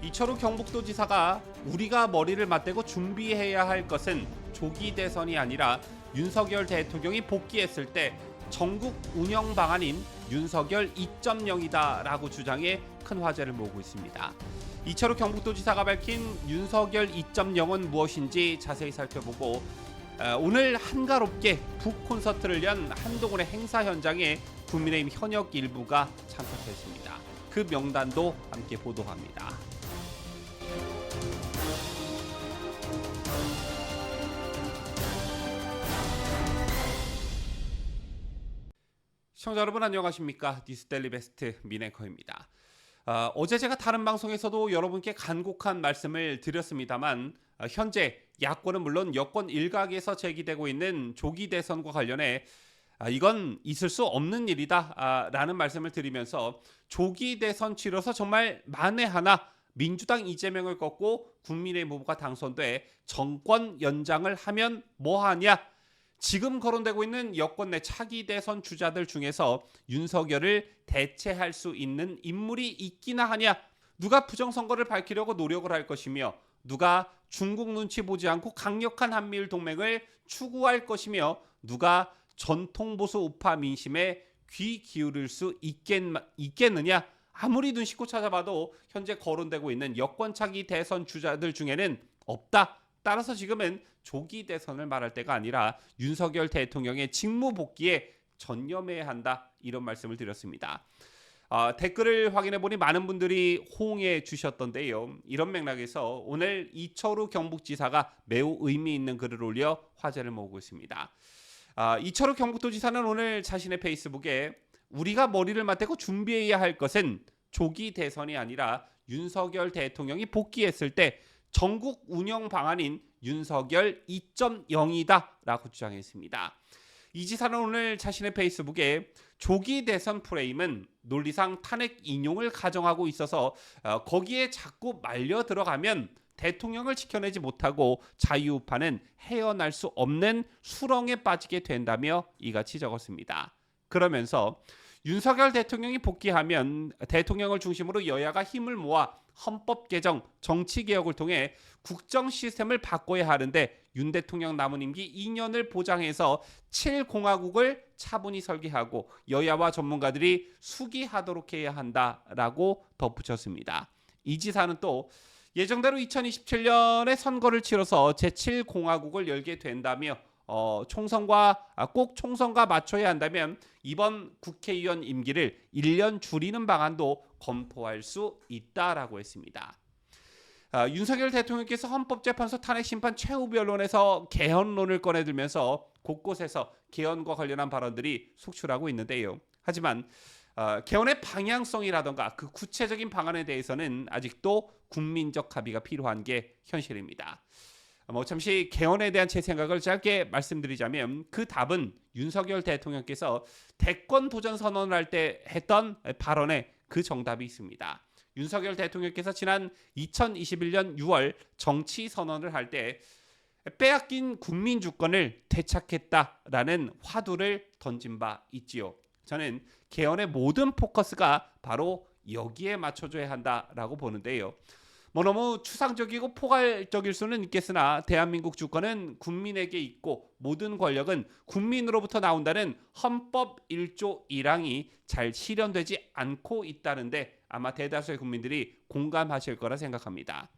이철우 경북도지사가 우리가 머리를 맞대고 준비해야 할 것은 조기 대선이 아니라 윤석열 대통령이 복귀했을 때 전국 운영 방안인 윤석열 2.0이다 라고 주장해 큰 화제를 모으고 있습니다. 이철우 경북도지사가 밝힌 윤석열 2.0은 무엇인지 자세히 살펴보고 오늘 한가롭게 북콘서트를 연 한동훈의 행사 현장에 국민의힘 현역 일부가 참석했습니다. 그 명단도 함께 보도합니다. 시청자 여러분 안녕하십니까? 뉴스데일리 베스트 민앵커입니다. 어제 제가 다른 방송에서도 여러분께 간곡한 말씀을 드렸습니다만 현재 야권은 물론 여권 일각에서 제기되고 있는 조기 대선과 관련해 이건 있을 수 없는 일이다 라는 말씀을 드리면서 조기 대선 치러서 정말 만에 하나 민주당 이재명을 꺾고 국민의힘 후보가 당선돼 정권 연장을 하면 뭐하냐, 지금 거론되고 있는 여권 내 차기 대선 주자들 중에서 윤석열을 대체할 수 있는 인물이 있기나 하냐, 누가 부정선거를 밝히려고 노력을 할 것이며 누가 중국 눈치 보지 않고 강력한 한미일 동맹을 추구할 것이며 누가 전통보수 우파 민심에 귀 기울일 수 있겠느냐, 아무리 눈 씻고 찾아봐도 현재 거론되고 있는 여권 차기 대선 주자들 중에는 없다. 따라서 지금은 조기 대선을 말할 때가 아니라 윤석열 대통령의 직무 복귀에 전념해야 한다, 이런 말씀을 드렸습니다. 댓글을 확인해보니 많은 분들이 호응해 주셨던데요. 이런 맥락에서 오늘 이철우 경북지사가 매우 의미 있는 글을 올려 화제를 모으고 있습니다. 이철우 경북도지사는 오늘 자신의 페이스북에 우리가 머리를 맞대고 준비해야 할 것은 조기 대선이 아니라 윤석열 대통령이 복귀했을 때 전국 운영 방안인 윤석열 2.0이다 라고 주장했습니다. 이 지사는 오늘 자신의 페이스북에 조기 대선 프레임은 논리상 탄핵 인용을 가정하고 있어서 거기에 자꾸 말려 들어가면 대통령을 지켜내지 못하고 자유우파는 헤어날 수 없는 수렁에 빠지게 된다며 이같이 적었습니다. 그러면서 윤석열 대통령이 복귀하면 대통령을 중심으로 여야가 힘을 모아 헌법 개정, 정치 개혁을 통해 국정 시스템을 바꿔야 하는데 윤 대통령 남은 임기 2년을 보장해서 7공화국을 차분히 설계하고 여야와 전문가들이 수기하도록 해야 한다라고 덧붙였습니다. 이 지사는 또 예정대로 2027년에 선거를 치러서 제7공화국을 열게 된다며 꼭 총선과 맞춰야 한다면 이번 국회의원 임기를 1년 줄이는 방안도 검토할 수 있다라고 했습니다. 윤석열 대통령께서 헌법재판소 탄핵심판 최후변론에서 개헌론을 꺼내들면서 곳곳에서 개헌과 관련한 발언들이 속출하고 있는데요. 하지만 개헌의 방향성이라던가 그 구체적인 방안에 대해서는 아직도 국민적 합의가 필요한 게 현실입니다. 잠시 개헌에 대한 제 생각을 짧게 말씀드리자면 그 답은 윤석열 대통령께서 대권 도전 선언을 할 때 했던 발언에 그 정답이 있습니다. 윤석열 대통령께서 지난 2021년 6월 정치 선언을 할 때 빼앗긴 국민 주권을 되찾겠다라는 화두를 던진 바 있지요. 저는 개헌의 모든 포커스가 바로 여기에 맞춰줘야 한다라고 보는데요. 너무 추상적이고 포괄적일 수는 있겠으나 대한민국 주권은 국민에게 있고 모든 권력은 국민으로부터 나온다는 헌법 1조 1항이 잘 실현되지 않고 있다는데 아마 대다수의 국민들이 공감하실 거라 생각합니다.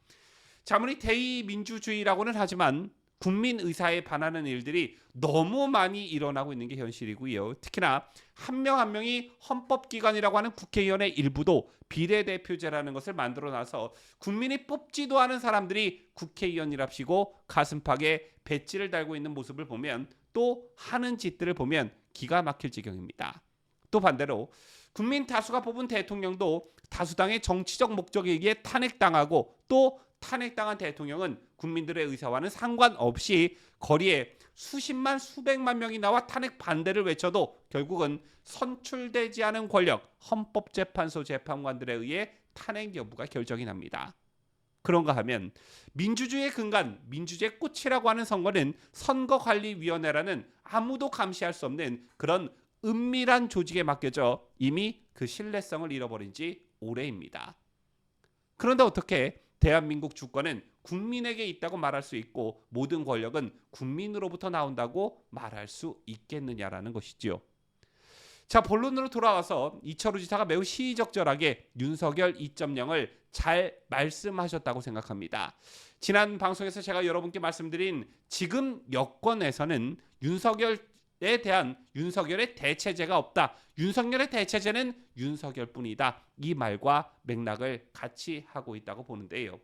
아무리 대의민주주의라고는 하지만 국민 의사에 반하는 일들이 너무 많이 일어나고 있는 게 현실이고요. 특히나 한 명 한 명이 헌법기관이라고 하는 국회의원의 일부도 비례대표제라는 것을 만들어놔서 국민이 뽑지도 않은 사람들이 국회의원이랍시고 가슴팍에 배지를 달고 있는 모습을 보면, 또 하는 짓들을 보면 기가 막힐 지경입니다. 또 반대로 국민 다수가 뽑은 대통령도 다수당의 정치적 목적이기에 탄핵당하고 또 탄핵당한 대통령은 국민들의 의사와는 상관없이 거리에 수십만 수백만 명이 나와 탄핵 반대를 외쳐도 결국은 선출되지 않은 권력 헌법재판소 재판관들에 의해 탄핵 여부가 결정이 납니다. 그런가 하면 민주주의의 근간, 민주주의의 꽃이라고 하는 선거는 선거관리위원회라는 아무도 감시할 수 없는 그런 은밀한 조직에 맡겨져 이미 그 신뢰성을 잃어버린 지 오래입니다. 그런데 어떻게 대한민국 주권은 국민에게 있다고 말할 수 있고 모든 권력은 국민으로부터 나온다고 말할 수 있겠느냐라는 것이지요. 자, 본론으로 돌아와서 이철우 지사가 매우 시의적절하게 윤석열 2.0을 잘 말씀하셨다고 생각합니다. 지난 방송에서 제가 여러분께 말씀드린 지금 여권에서는 윤석열에 대한 윤석열의 대체제가 없다. 윤석열의 대체제는 윤석열뿐이다. 이 말과 맥락을 같이 하고 있다고 보는데요.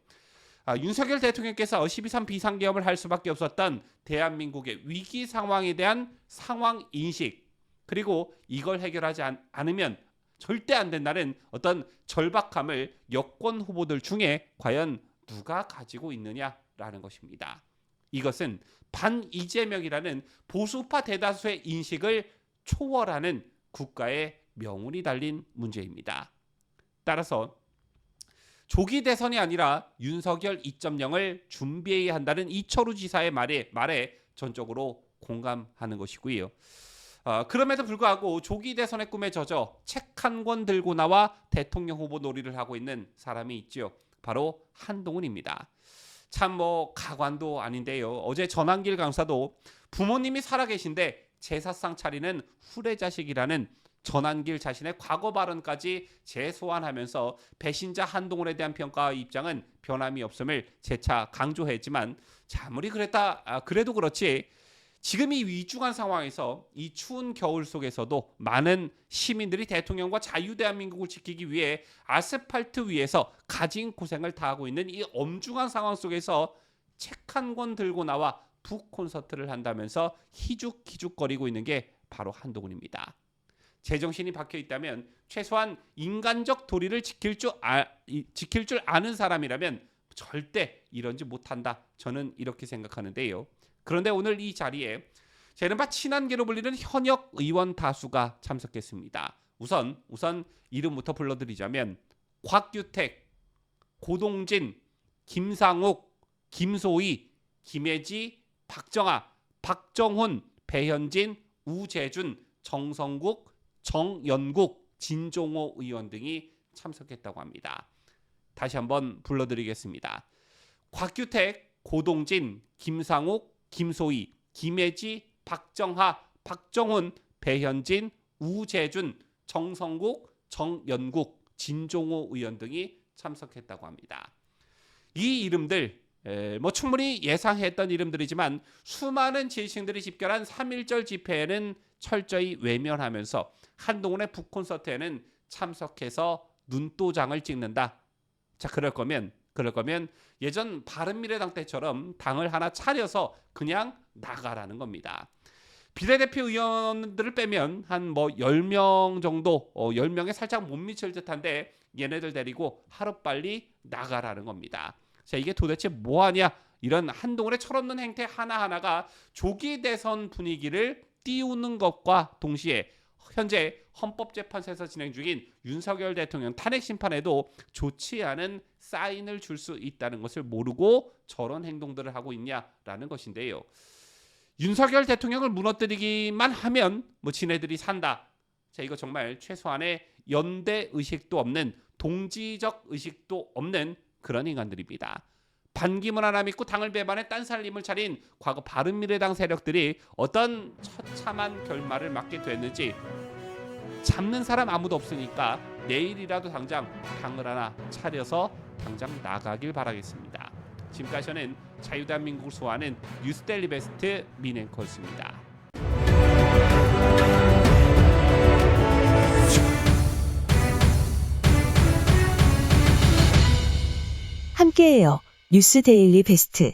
윤석열 대통령께서 12.3 비상계엄을 할 수밖에 없었던 대한민국의 위기 상황에 대한 상황 인식, 그리고 이걸 해결하지 않으면 절대 안 된다는 어떤 절박함을 여권 후보들 중에 과연 누가 가지고 있느냐라는 것입니다. 이것은 반 이재명이라는 보수파 대다수의 인식을 초월하는 국가의 명운이 달린 문제입니다. 따라서 조기 대선이 아니라 윤석열 2.0을 준비해야 한다는 이철우 지사의 말에 전적으로 공감하는 것이고요. 그럼에도 불구하고 조기 대선의 꿈에 젖어 책 한 권 들고 나와 대통령 후보 놀이를 하고 있는 사람이 있죠. 바로 한동훈입니다. 참 가관도 아닌데요. 어제 전한길 강사도 부모님이 살아계신데 제사상 차리는 후레자식이라는 전한길 자신의 과거 발언까지 재소환하면서 배신자 한동훈에 대한 평가와 입장은 변함이 없음을 재차 강조했지만 아무리 그래도 그렇지 지금 이 위중한 상황에서 이 추운 겨울 속에서도 많은 시민들이 대통령과 자유대한민국을 지키기 위해 아스팔트 위에서 가진 고생을 다하고 있는 이 엄중한 상황 속에서 책 한 권 들고 나와 북 콘서트를 한다면서 희죽희죽거리고 있는 게 바로 한동훈입니다. 제정신이 박혀 있다면 최소한 인간적 도리를 지킬 줄 아는 사람이라면 절대 이런지 못한다. 저는 이렇게 생각하는데요. 그런데 오늘 이 자리에 이른바 친한계로 불리는 현역 의원 다수가 참석했습니다. 우선 이름부터 불러드리자면 곽규택, 고동진, 김상욱, 김소희, 김혜지, 박정아, 박정훈, 배현진, 우재준, 정성국, 정연국, 진종호 의원 등이 참석했다고 합니다. 다시 한번 불러드리겠습니다. 곽규택, 고동진, 김상욱, 김소희, 김혜지, 박정하, 박정훈, 배현진, 우재준, 정성국, 정연국, 진종호 의원 등이 참석했다고 합니다. 이 이름들 충분히 예상했던 이름들이지만 수많은 지식인들이 집결한 3.1절 집회에는 철저히 외면하면서 한동훈의 북콘서트에는 참석해서 눈도장을 찍는다. 자, 그럴 거면 예전 바른미래당 때처럼 당을 하나 차려서 그냥 나가라는 겁니다. 비례대표 의원들을 빼면 한 10명 정도, 10명에 살짝 못 미칠 듯한데 얘네들 데리고 하루빨리 나가라는 겁니다. 자, 이게 도대체 뭐하냐? 이런 한동훈의 철없는 행태 하나하나가 조기 대선 분위기를 띄우는 것과 동시에 현재 헌법재판소에서 진행 중인 윤석열 대통령 탄핵 심판에도 좋지 않은 사인을 줄 수 있다는 것을 모르고 저런 행동들을 하고 있냐라는 것인데요. 윤석열 대통령을 무너뜨리기만 하면 지네들이 산다. 자, 이거 정말 최소한의 연대 의식도 없는, 동지적 의식도 없는 그런 인간들입니다. 반기문 하나 믿고 당을 배반해 딴살림을 차린 과거 바른미래당 세력들이 어떤 처참한 결말을 맞게 됐는지 잡는 사람 아무도 없으니까 내일이라도 당장 당을 하나 차려서 당장 나가길 바라겠습니다. 지금까지 저는 자유대한민국을 소화하는 뉴스데일리 베스트 민앵커였습니다. 함께해요. 뉴스데일리 베스트.